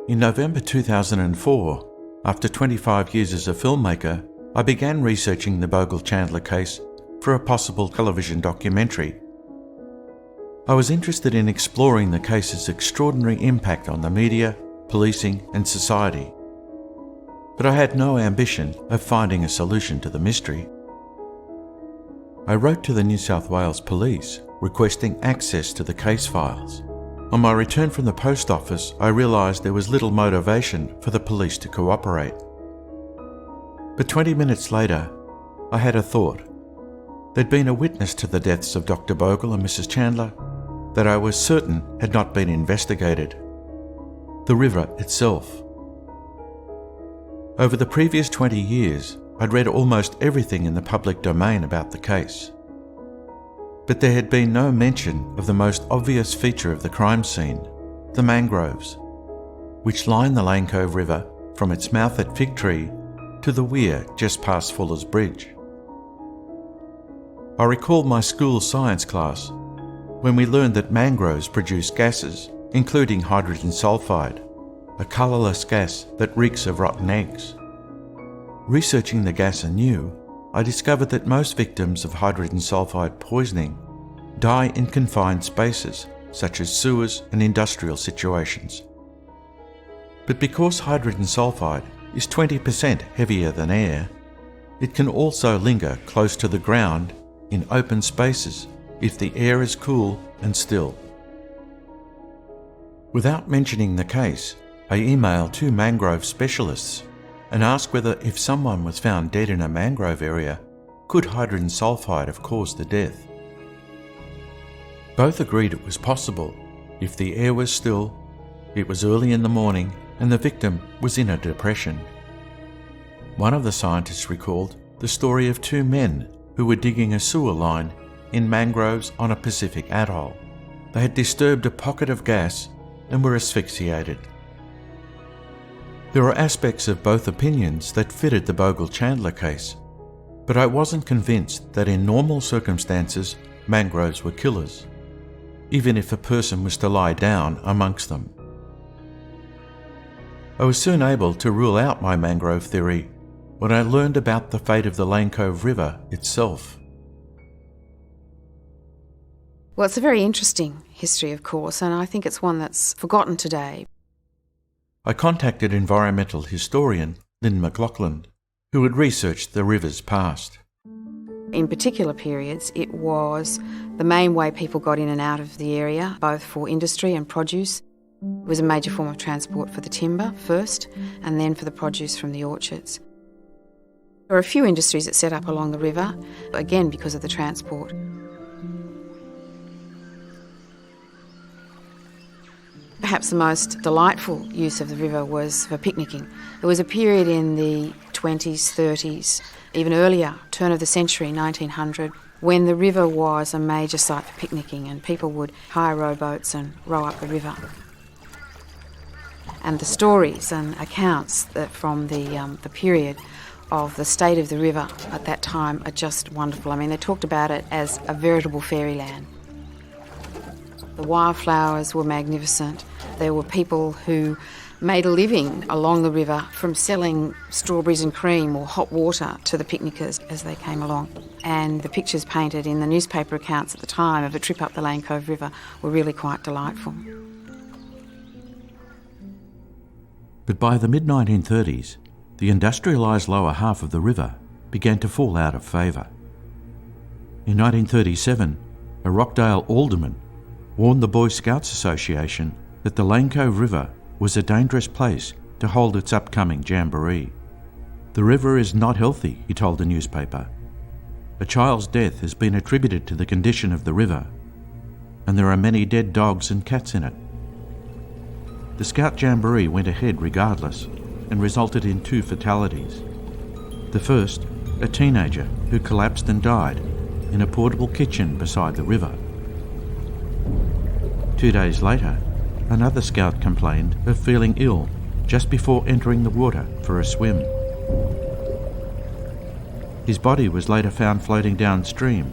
In November 2004, after 25 years as a filmmaker, I began researching the Bogle Chandler case for a possible television documentary. I was interested in exploring the case's extraordinary impact on the media, policing and society. But I had no ambition of finding a solution to the mystery. I wrote to the New South Wales Police requesting access to the case files. On my return from the post office, I realised there was little motivation for the police to cooperate. But 20 minutes later, I had a thought. There'd been a witness to the deaths of Dr. Bogle and Mrs. Chandler that I was certain had not been investigated: the river itself. Over the previous 20 years, I'd read almost everything in the public domain about the case. But there had been no mention of the most obvious feature of the crime scene, the mangroves, which line the Lane Cove River from its mouth at Fig Tree to the weir just past Fuller's Bridge. I recall my school science class when we learned that mangroves produce gases, including hydrogen sulfide, a colourless gas that reeks of rotten eggs. Researching the gas anew, I discovered that most victims of hydrogen sulfide poisoning die in confined spaces, such as sewers and industrial situations. But because hydrogen sulfide is 20% heavier than air, it can also linger close to the ground in open spaces if the air is cool and still. Without mentioning the case, I emailed 2 mangrove specialists and asked whether if someone was found dead in a mangrove area, could hydrogen sulfide have caused the death? Both agreed it was possible if the air was still, it was early in the morning, and the victim was in a depression. One of the scientists recalled the story of 2 men who were digging a sewer line in mangroves on a Pacific atoll. They had disturbed a pocket of gas and were asphyxiated. There are aspects of both opinions that fitted the Bogle Chandler case, but I wasn't convinced that in normal circumstances mangroves were killers, even if a person was to lie down amongst them. I was soon able to rule out my mangrove theory when I learned about the fate of the Lane Cove River itself. Well, it's a very interesting history, of course, and I think it's one that's forgotten today. I contacted environmental historian Lynn McLaughlin, who had researched the river's past. In particular periods, it was the main way people got in and out of the area, both for industry and produce. It was a major form of transport for the timber first, and then for the produce from the orchards. There were a few industries that set up along the river, again because of the transport. Perhaps the most delightful use of the river was for picnicking. There was a period in the 20s, 30s, even earlier, turn of the century, 1900, when the river was a major site for picnicking and people would hire rowboats and row up the river. And the stories and accounts that from the period of the state of the river at that time are just wonderful. I mean, they talked about it as a veritable fairyland. The wildflowers were magnificent. There were people who made a living along the river from selling strawberries and cream or hot water to the picnickers as they came along. And the pictures painted in the newspaper accounts at the time of a trip up the Lane Cove River were really quite delightful. But by the mid-1930s, the industrialised lower half of the river began to fall out of favour. In 1937, a Rockdale alderman warned the Boy Scouts Association that the Lane Cove River was a dangerous place to hold its upcoming jamboree. The river is not healthy, he told the newspaper. A child's death has been attributed to the condition of the river, and there are many dead dogs and cats in it. The Scout Jamboree went ahead regardless and resulted in 2 fatalities. The first, a teenager who collapsed and died in a portable kitchen beside the river. 2 days later, another scout complained of feeling ill just before entering the water for a swim. His body was later found floating downstream.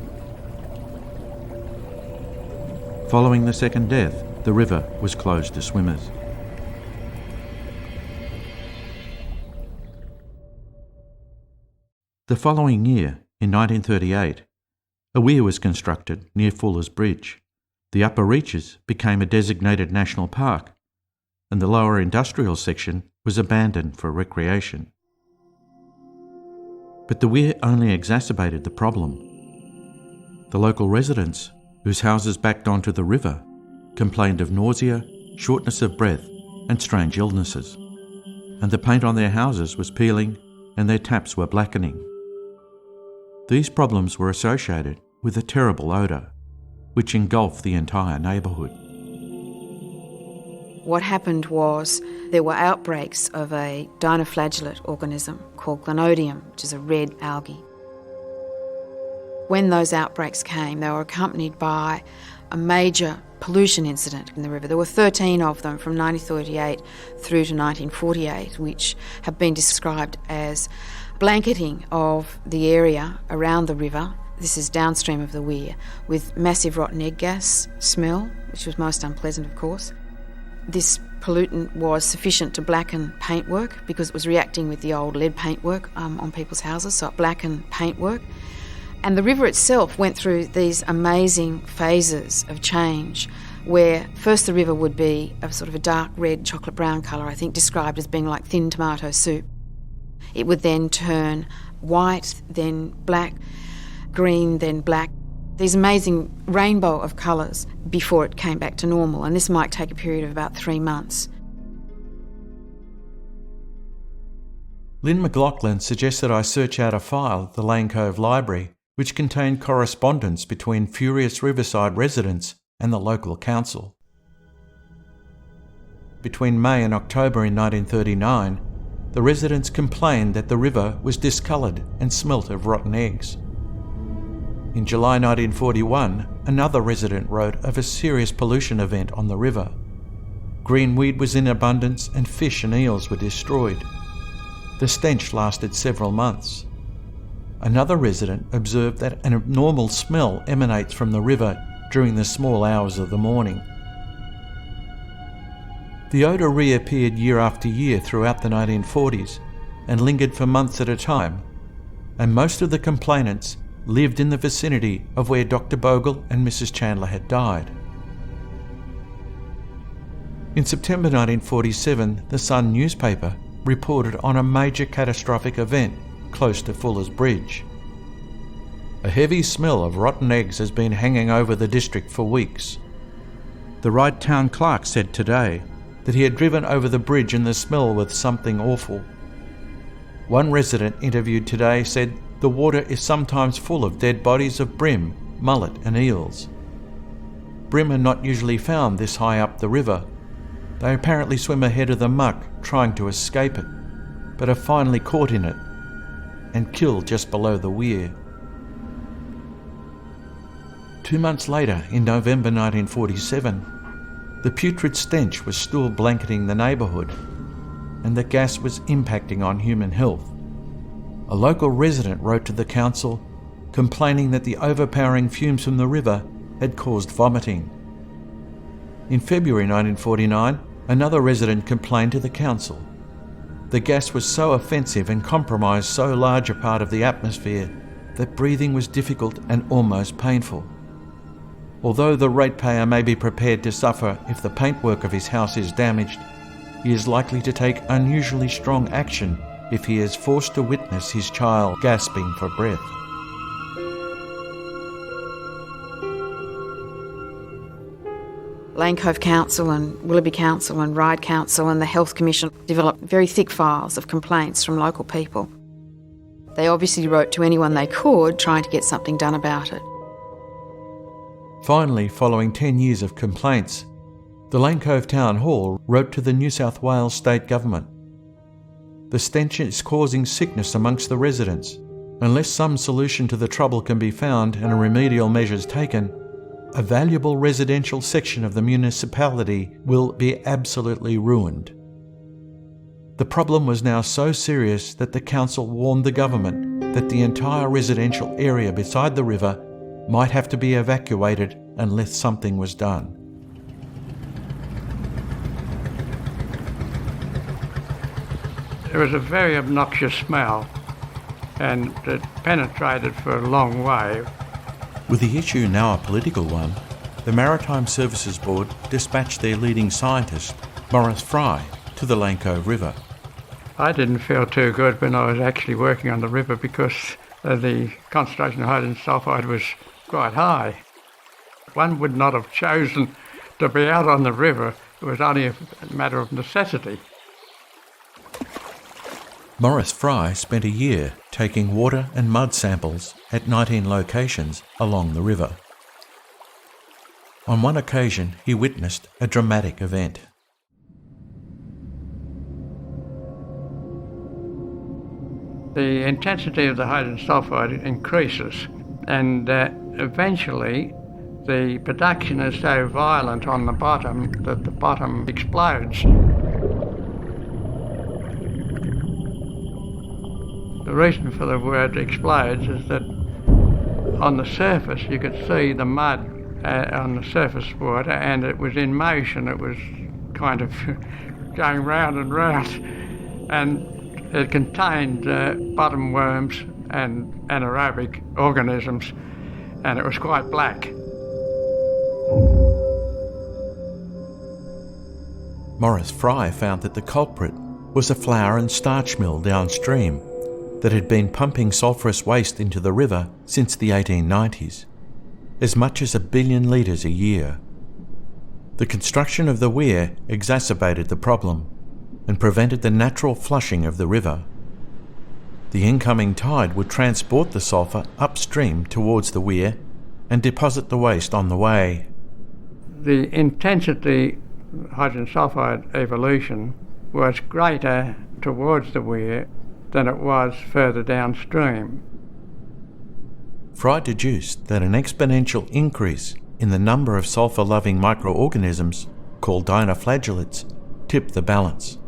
Following the second death, the river was closed to swimmers. The following year, in 1938, a weir was constructed near Fuller's Bridge. The upper reaches became a designated national park, and the lower industrial section was abandoned for recreation. But the weir only exacerbated the problem. The local residents, whose houses backed onto the river, complained of nausea, shortness of breath, and strange illnesses. And the paint on their houses was peeling, and their taps were blackening. These problems were associated with a terrible odour, which engulfed the entire neighbourhood. What happened was there were outbreaks of a dinoflagellate organism called Glanodium, which is a red algae. When those outbreaks came, they were accompanied by a major pollution incident in the river. There were 13 of them from 1938 through to 1948, which have been described as blanketing of the area around the river. This is downstream of the weir, with massive rotten egg gas smell, which was most unpleasant, of course. This pollutant was sufficient to blacken paintwork because it was reacting with the old lead paintwork on people's houses, so it blackened paintwork. And the river itself went through these amazing phases of change where first the river would be a sort of a dark red chocolate brown colour, I think described as being like thin tomato soup. It would then turn white, then black, green, then black. These amazing rainbow of colours before it came back to normal, and this might take a period of about 3 months. Lynn McLaughlin suggested I search out a file at the Lane Cove Library which contained correspondence between furious Riverside residents and the local council. Between May and October in 1939, the residents complained that the river was discoloured and smelt of rotten eggs. In July 1941, another resident wrote of a serious pollution event on the river. Green weed was in abundance and fish and eels were destroyed. The stench lasted several months. Another resident observed that an abnormal smell emanates from the river during the small hours of the morning. The odour reappeared year after year throughout the 1940s and lingered for months at a time, and most of the complainants lived in the vicinity of where Dr. Bogle and Mrs. Chandler had died. In September 1947, the Sun newspaper reported on a major catastrophic event close to Fuller's Bridge. A heavy smell of rotten eggs has been hanging over the district for weeks. The Ryde Town clerk said today that he had driven over the bridge and the smell was something awful. One resident interviewed today said the water is sometimes full of dead bodies of bream, mullet and eels. Bream are not usually found this high up the river. They apparently swim ahead of the muck trying to escape it, but are finally caught in it and killed just below the weir. 2 months later, in November 1947, the putrid stench was still blanketing the neighbourhood, and the gas was impacting on human health. A local resident wrote to the council complaining that the overpowering fumes from the river had caused vomiting. In February 1949, another resident complained to the council. The gas was so offensive and compromised so large a part of the atmosphere that breathing was difficult and almost painful. Although the ratepayer may be prepared to suffer if the paintwork of his house is damaged, he is likely to take unusually strong action if he is forced to witness his child gasping for breath. Lane Cove Council and Willoughby Council and Ryde Council and the Health Commission developed very thick files of complaints from local people. They obviously wrote to anyone they could trying to get something done about it. Finally, following 10 years of complaints, the Lane Cove Town Hall wrote to the New South Wales State Government. The stench is causing sickness amongst the residents. Unless some solution to the trouble can be found and remedial measures taken, a valuable residential section of the municipality will be absolutely ruined. The problem was now so serious that the council warned the government that the entire residential area beside the river might have to be evacuated unless something was done. There was a very obnoxious smell, and it penetrated for a long way. With the issue now a political one, the Maritime Services Board dispatched their leading scientist, Maurice Fry, to the Lanco River. I didn't feel too good when I was actually working on the river because the concentration of hydrogen sulphide was quite high. One would not have chosen to be out on the river. It was only a matter of necessity. Maurice Fry spent a year taking water and mud samples at 19 locations along the river. On one occasion, he witnessed a dramatic event. The intensity of the hydrogen sulphide increases, and eventually the production is so violent on the bottom that the bottom explodes. The reason for the word explodes is that on the surface you could see the mud on the surface water, and it was in motion. It was kind of going round and round, and it contained bottom worms and anaerobic organisms, and it was quite black. Maurice Fry found that the culprit was a flour and starch mill downstream that had been pumping sulphurous waste into the river since the 1890s, as much as 1 billion litres a year. The construction of the weir exacerbated the problem and prevented the natural flushing of the river. The incoming tide would transport the sulphur upstream towards the weir and deposit the waste on the way. The intensity of hydrogen sulphide evolution was greater towards the weir than it was further downstream. Fry deduced that an exponential increase in the number of sulphur-loving microorganisms, called dinoflagellates, tipped the balance.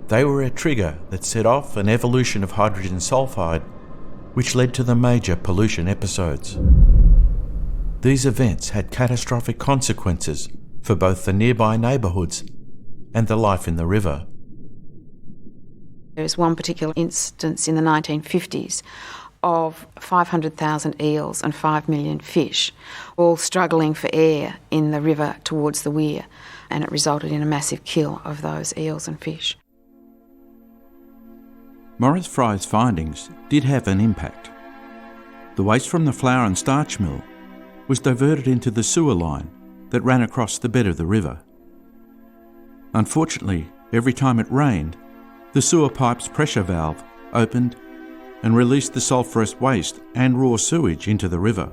They were a trigger that set off an evolution of hydrogen sulphide, which led to the major pollution episodes. These events had catastrophic consequences for both the nearby neighbourhoods and the life in the river. There was one particular instance in the 1950s of 500,000 eels and 5 million fish, all struggling for air in the river towards the weir, and it resulted in a massive kill of those eels and fish. Maurice Fry's findings did have an impact. The waste from the flour and starch mill was diverted into the sewer line that ran across the bed of the river. Unfortunately, every time it rained, the sewer pipe's pressure valve opened and released the sulphurous waste and raw sewage into the river.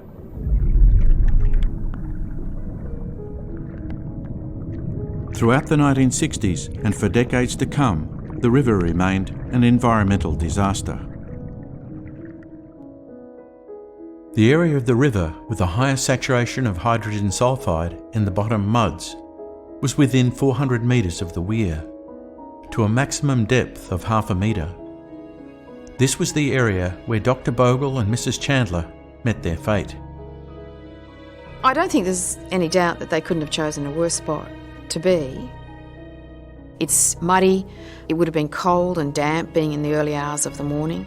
Throughout the 1960s and for decades to come, the river remained an environmental disaster. The area of the river with the highest saturation of hydrogen sulphide in the bottom muds was within 400 metres of the weir, to a maximum depth of 0.5 metre. This was the area where Dr. Bogle and Mrs. Chandler met their fate. I don't think there's any doubt that they couldn't have chosen a worse spot to be. It's muddy, it would have been cold and damp being in the early hours of the morning.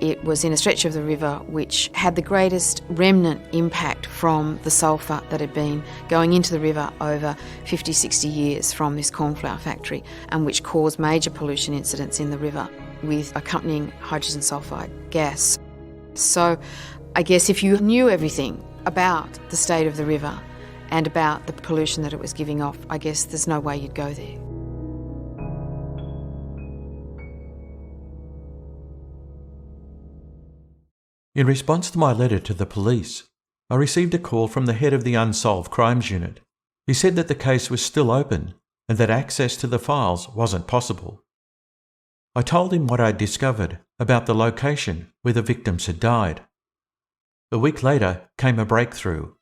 It was in a stretch of the river which had the greatest remnant impact from the sulphur that had been going into the river over 50, 60 years from this cornflour factory, and which caused major pollution incidents in the river with accompanying hydrogen sulphide gas. So I guess if you knew everything about the state of the river and about the pollution that it was giving off, I guess there's no way you'd go there. In response to my letter to the police, I received a call from the head of the Unsolved Crimes Unit. He said that the case was still open and that access to the files wasn't possible. I told him what I'd discovered about the location where the victims had died. A week later came a breakthrough.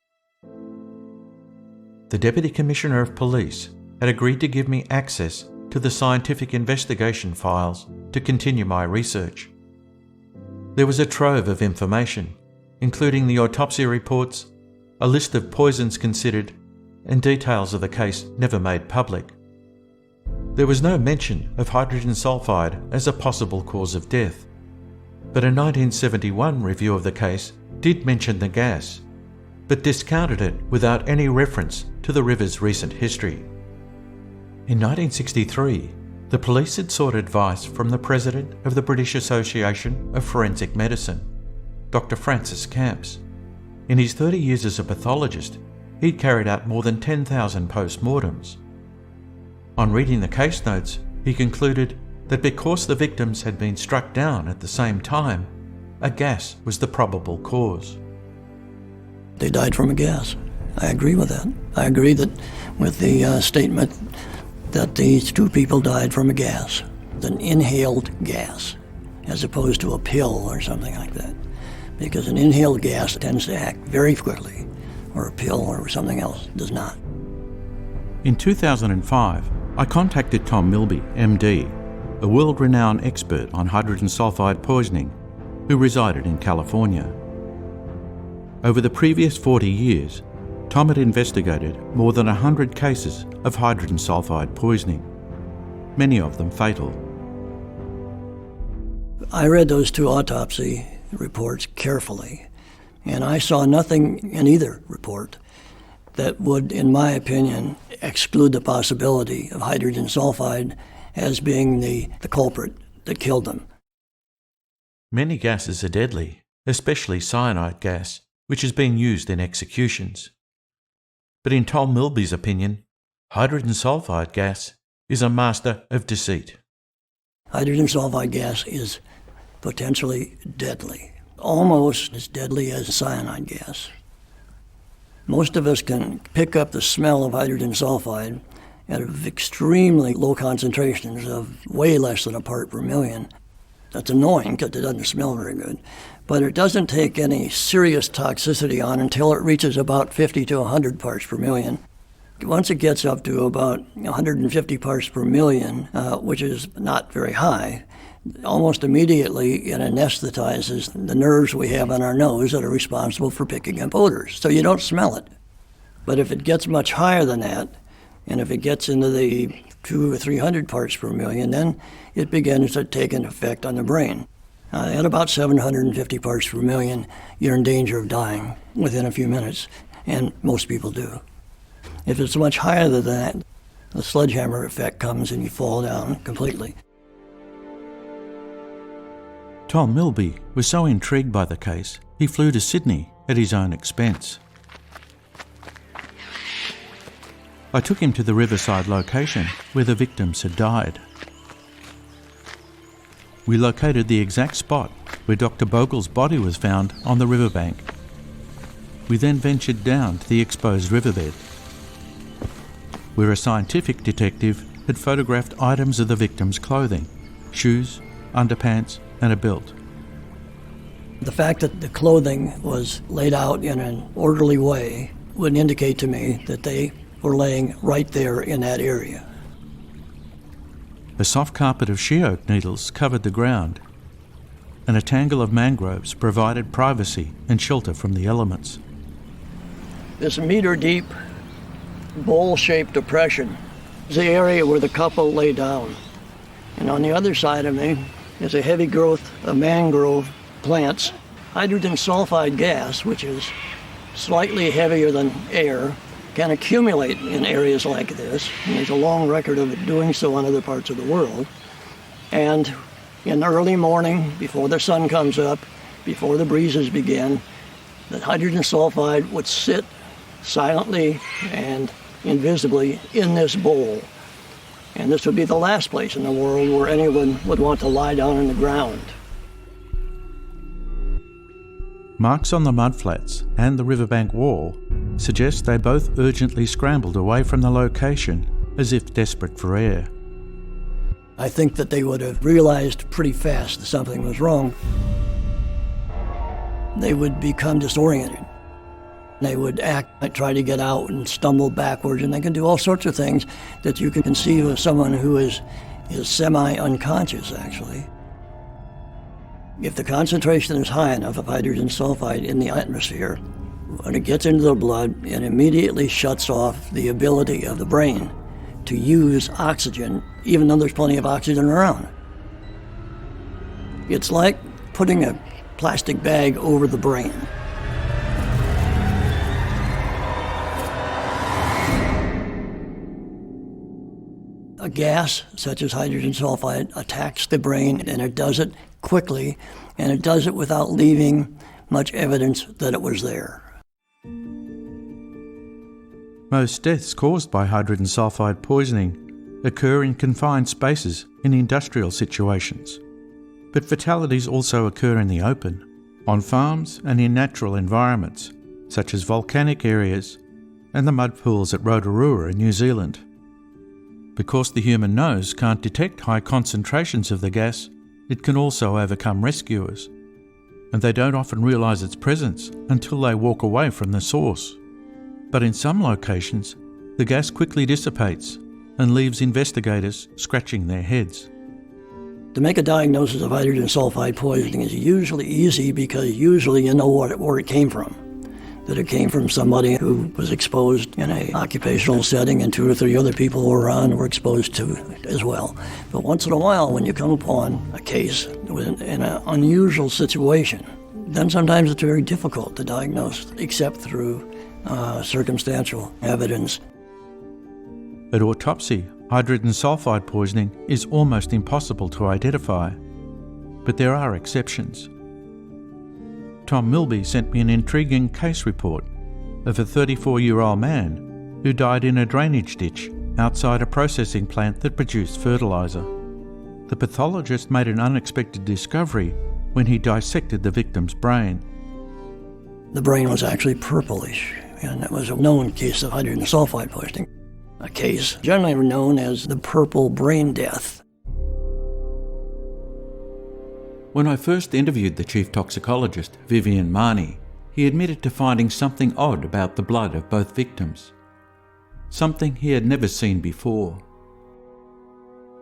The Deputy Commissioner of Police had agreed to give me access to the scientific investigation files to continue my research. There was a trove of information, including the autopsy reports, a list of poisons considered, and details of the case never made public. There was no mention of hydrogen sulphide as a possible cause of death. but a 1971 review of the case did mention the gas, but discounted it without any reference to the river's recent history. In 1963, the police had sought advice from the president of the British Association of Forensic Medicine, Dr. Francis Camps. In his 30 years as a pathologist, he'd carried out more than 10,000 post-mortems. On reading the case notes, he concluded that because the victims had been struck down at the same time, a gas was the probable cause. They died from a gas. I agree with that. I agree with the statement that these two people died from a gas, an inhaled gas, as opposed to a pill or something like that. Because an inhaled gas tends to act very quickly, or a pill or something else does not. In 2005, I contacted Tom Milby, MD, a world-renowned expert on hydrogen sulfide poisoning, who resided in California. Over the previous 40 years, Tom had investigated more than 100 cases of hydrogen sulfide poisoning, many of them fatal. I read those two autopsy reports carefully, and I saw nothing in either report that would, in my opinion, exclude the possibility of hydrogen sulfide as being the culprit that killed them. Many gases are deadly, especially cyanide gas, which has been used in executions. But in Tom Milby's opinion, hydrogen sulfide gas is a master of deceit. Hydrogen sulfide gas is potentially deadly, almost as deadly as cyanide gas. Most of us can pick up the smell of hydrogen sulfide at extremely low concentrations of way less than a part per million. That's annoying because it doesn't smell very good. But it doesn't take any serious toxicity on until it reaches about 50 to 100 parts per million. Once it gets up to about 150 parts per million, which is not very high, almost immediately it anesthetizes the nerves we have on our nose that are responsible for picking up odors, so you don't smell it. But if it gets much higher than that, and if it gets into the 200 or 300 parts per million, then it begins to take an effect on the brain. At about 750 parts per million, you're in danger of dying within a few minutes, and most people do. If it's much higher than that, the sledgehammer effect comes and you fall down completely. Tom Milby was so intrigued by the case, he flew to Sydney at his own expense. I took him to the riverside location where the victims had died. We located the exact spot where Dr. Bogle's body was found on the riverbank. We then ventured down to the exposed riverbed, where a scientific detective had photographed items of the victim's clothing, shoes, underpants, and a belt. The fact that the clothing was laid out in an orderly way would indicate to me that they were laying right there in that area. A soft carpet of she-oak needles covered the ground, and a tangle of mangroves provided privacy and shelter from the elements. This meter-deep, bowl-shaped depression is the area where the couple lay down. And on the other side of me is a heavy growth of mangrove plants. Hydrogen sulfide gas, which is slightly heavier than air, can accumulate in areas like this. And there's a long record of it doing so in other parts of the world. And in the early morning, before the sun comes up, before the breezes begin, the hydrogen sulfide would sit silently and invisibly in this bowl. And this would be the last place in the world where anyone would want to lie down on the ground. Marks on the mudflats and the riverbank wall suggest they both urgently scrambled away from the location as if desperate for air. I think that they would have realized pretty fast that something was wrong. They would become disoriented. They would try to get out and stumble backwards, and they can do all sorts of things that you can conceive of someone who is semi-unconscious, actually. If the concentration is high enough of hydrogen sulfide in the atmosphere, when it gets into the blood, it immediately shuts off the ability of the brain to use oxygen, even though there's plenty of oxygen around. It's like putting a plastic bag over the brain. A gas, such as hydrogen sulfide, attacks the brain, and it does it quickly, and it does it without leaving much evidence that it was there. Most deaths caused by hydrogen sulfide poisoning occur in confined spaces in industrial situations. But fatalities also occur in the open, on farms and in natural environments, such as volcanic areas and the mud pools at Rotorua in New Zealand. Because the human nose can't detect high concentrations of the gas, it can also overcome rescuers, and they don't often realise its presence until they walk away from the source. But in some locations, the gas quickly dissipates and leaves investigators scratching their heads. To make a diagnosis of hydrogen sulfide poisoning is usually easy because usually you know where it came from. That it came from somebody who was exposed in an occupational setting and 2 or 3 other people who were around were exposed to it as well. But once in a while, when you come upon a case in an unusual situation, then sometimes it's very difficult to diagnose, except through circumstantial evidence. At autopsy, hydrogen sulfide poisoning is almost impossible to identify, but there are exceptions. Tom Milby sent me an intriguing case report of a 34-year-old man who died in a drainage ditch outside a processing plant that produced fertiliser. The pathologist made an unexpected discovery when he dissected the victim's brain. The brain was actually purplish, and it was a known case of hydrogen sulfide poisoning, a case generally known as the purple brain death. When I first interviewed the chief toxicologist, Vivian Marnie, he admitted to finding something odd about the blood of both victims. Something he had never seen before.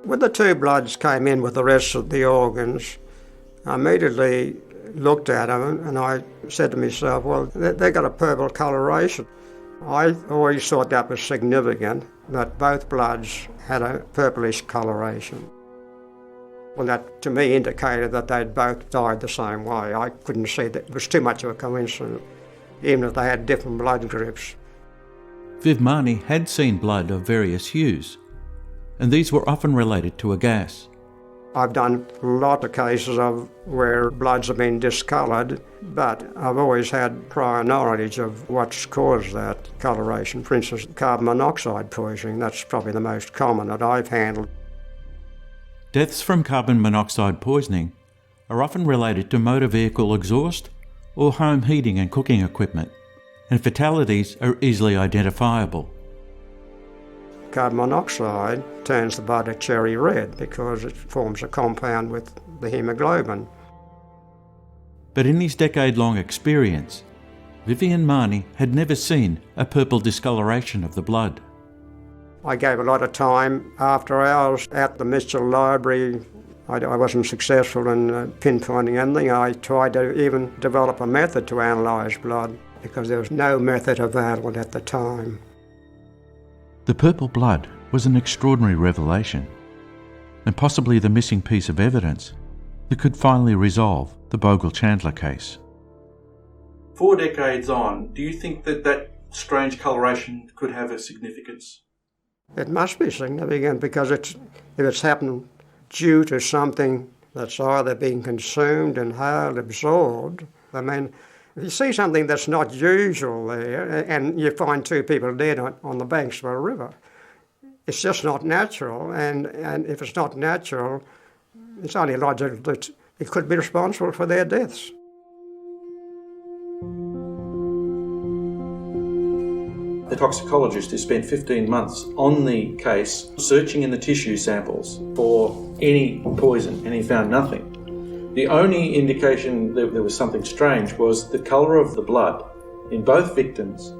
When the 2 bloods came in with the rest of the organs, I immediately looked at them and I said to myself, well, they've got a purple coloration. I always thought that was significant, that both bloods had a purplish coloration. Well, that to me indicated that they'd both died the same way. I couldn't see that it was too much of a coincidence, even if they had different blood groups. Viv Marnie had seen blood of various hues, and these were often related to a gas. I've done a lot of cases of where bloods have been discoloured, but I've always had prior knowledge of what's caused that coloration. For instance, carbon monoxide poisoning, that's probably the most common that I've handled. Deaths from carbon monoxide poisoning are often related to motor vehicle exhaust or home heating and cooking equipment, and fatalities are easily identifiable. Carbon monoxide turns the blood a cherry red because it forms a compound with the hemoglobin. But in his decade-long experience, Vivian Marnie had never seen a purple discoloration of the blood. I gave a lot of time after hours at the Mitchell Library. I wasn't successful in pinpointing anything. I tried to even develop a method to analyse blood because there was no method available at the time. The purple blood was an extraordinary revelation, and possibly the missing piece of evidence that could finally resolve the Bogle Chandler case. 4 decades on, do you think that strange coloration could have a significance? It must be significant because if it's happened due to something that's either being consumed, inhaled, absorbed, I mean, if you see something that's not usual there and you find 2 people dead on the banks of a river, it's just not natural, and if it's not natural, it's only logical that it could be responsible for their deaths. The toxicologist has spent 15 months on the case, searching in the tissue samples for any poison, and he found nothing. The only indication that there was something strange was the colour of the blood in both victims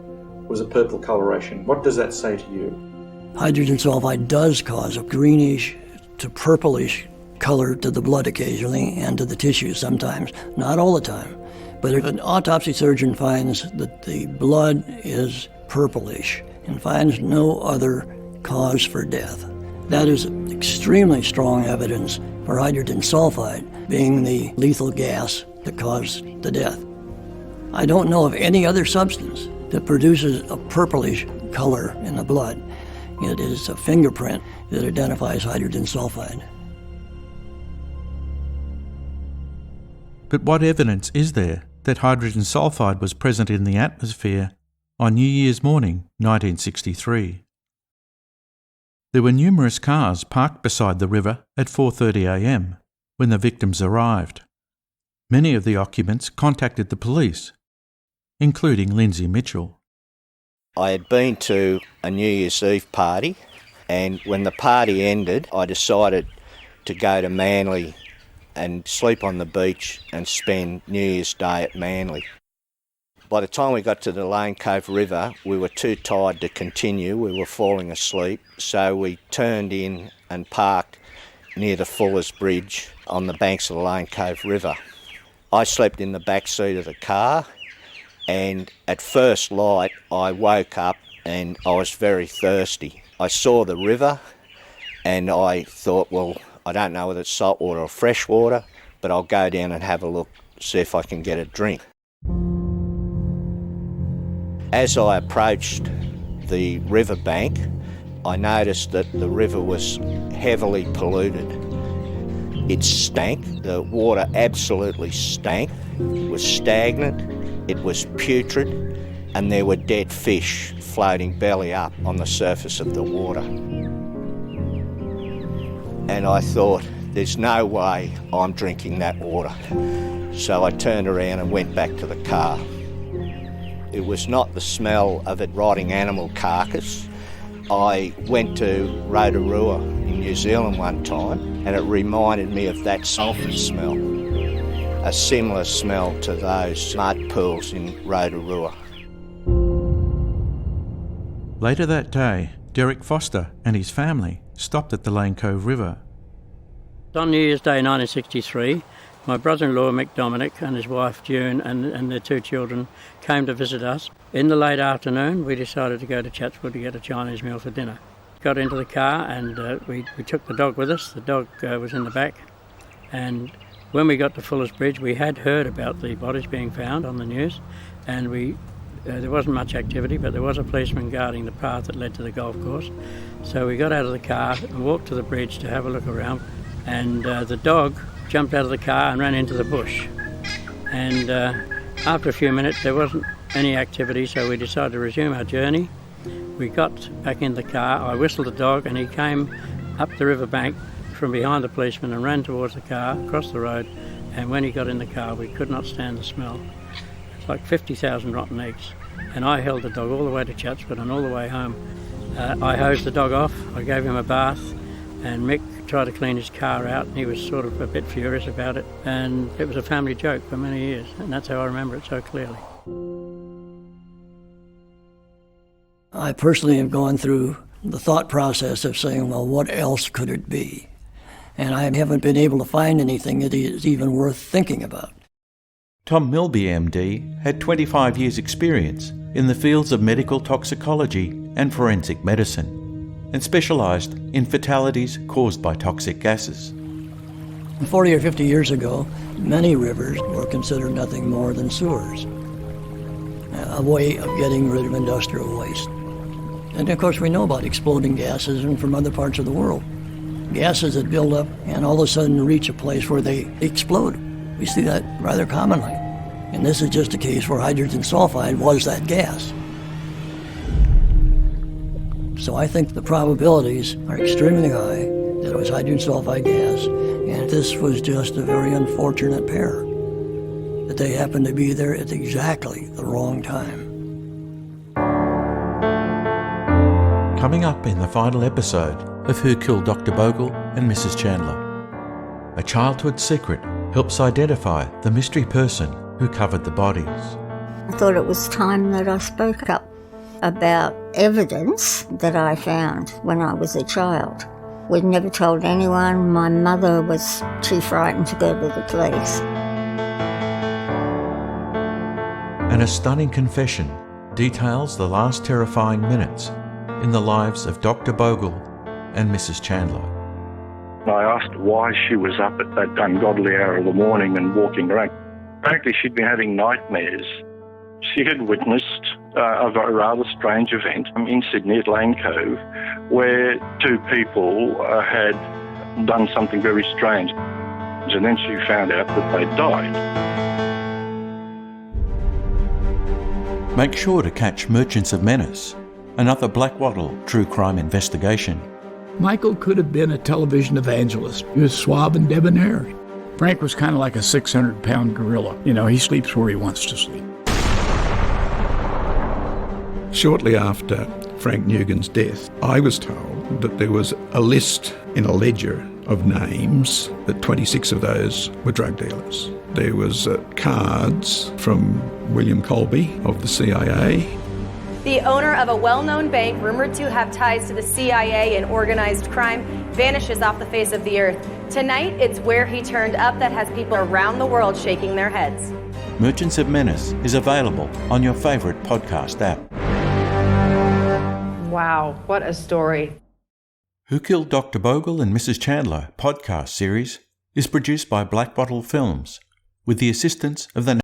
was a purple coloration. What does that say to you? Hydrogen sulfide does cause a greenish to purplish color to the blood occasionally and to the tissue sometimes, not all the time. But if an autopsy surgeon finds that the blood is purplish and finds no other cause for death, That is extremely strong evidence for hydrogen sulfide being the lethal gas that caused the death. I don't know of any other substance that produces a purplish color in the blood. It is a fingerprint that identifies hydrogen sulfide. But what evidence is there that hydrogen sulfide was present in the atmosphere on New Year's morning, 1963? There were numerous cars parked beside the river at 4:30 a.m. when the victims arrived. Many of the occupants contacted the police, including Lindsay Mitchell. I had been to a New Year's Eve party, and when the party ended, I decided to go to Manly and sleep on the beach and spend New Year's Day at Manly. By the time we got to the Lane Cove River, we were too tired to continue. We were falling asleep, so we turned in and parked near the Fuller's Bridge on the banks of the Lane Cove River. I slept in the back seat of the car, and at first light I woke up and I was very thirsty. I saw the river and I thought, well, I don't know whether it's salt water or fresh water, but I'll go down and have a look, see if I can get a drink. As I approached the riverbank, I noticed that the river was heavily polluted. It stank. The water absolutely stank. It was stagnant, it was putrid, and there were dead fish floating belly up on the surface of the water. And I thought, there's no way I'm drinking that water. So I turned around and went back to the car. It was not the smell of a rotting animal carcass. I went to Rotorua in New Zealand one time, and it reminded me of that sulphur smell, a similar smell to those mud pools in Rotorua. Later that day, Derek Foster and his family stopped at the Lane Cove River. On New Year's Day 1963, my brother-in-law Mick Dominic and his wife June and their two children came to visit us. In the late afternoon, we decided to go to Chatswood to get a Chinese meal for dinner. Got into the car and we took the dog with us. The dog was in the back, and when we got to Fuller's Bridge, we had heard about the bodies being found on the news, and there wasn't much activity, but there was a policeman guarding the path that led to the golf course. So we got out of the car and walked to the bridge to have a look around, and the dog jumped out of the car and ran into the bush. And after a few minutes there wasn't any activity, so we decided to resume our journey. We got back in the car, I whistled the dog, and he came up the riverbank from behind the policeman and ran towards the car, across the road, and when he got in the car we could not stand the smell. It's like 50,000 rotten eggs. And I held the dog all the way to Chatswood and all the way home. I hosed the dog off, I gave him a bath, and Mick tried to clean his car out, and he was sort of a bit furious about it, and it was a family joke for many years, and that's how I remember it so clearly. I personally have gone through the thought process of saying, well, what else could it be? And I haven't been able to find anything that is even worth thinking about. Tom Milby MD had 25 years' experience in the fields of medical toxicology and forensic medicine, and specialised in fatalities caused by toxic gases. 40 or 50 years ago, many rivers were considered nothing more than sewers, a way of getting rid of industrial waste. And of course we know about exploding gases and from other parts of the world. Gases that build up and all of a sudden reach a place where they explode. We see that rather commonly. And this is just a case where hydrogen sulfide was that gas. So I think the probabilities are extremely high that it was hydrogen sulfide gas, and this was just a very unfortunate pair, that they happened to be there at exactly the wrong time. Coming up in the final episode of Who Killed Dr. Bogle and Mrs. Chandler, a childhood secret helps identify the mystery person who covered the bodies. I thought it was time that I spoke up about evidence that I found when I was a child. We'd never told anyone. My mother was too frightened to go to the police. And a stunning confession details the last terrifying minutes in the lives of Dr. Bogle and Mrs. Chandler. I asked why she was up at that ungodly hour of the morning and walking around. Apparently she'd been having nightmares. She had witnessed a rather strange event in Sydney at Lane Cove where two people had done something very strange. And then she found out that they'd died. Make sure to catch Merchants of Menace, another Black Wattle true crime investigation. Michael could have been a television evangelist. He was suave and debonair. Frank was kind of like a 600-pound gorilla. You know, he sleeps where he wants to sleep. Shortly after Frank Nugent's death, I was told that there was a list in a ledger of names, that 26 of those were drug dealers. There was cards from William Colby of the CIA. The owner of a well-known bank rumored to have ties to the CIA and organized crime vanishes off the face of the earth. Tonight, it's where he turned up that has people around the world shaking their heads. Merchants of Menace is available on your favourite podcast app. Wow, what a story. Who Killed Dr. Bogle and Mrs. Chandler podcast series is produced by Black Bottle Films with the assistance of the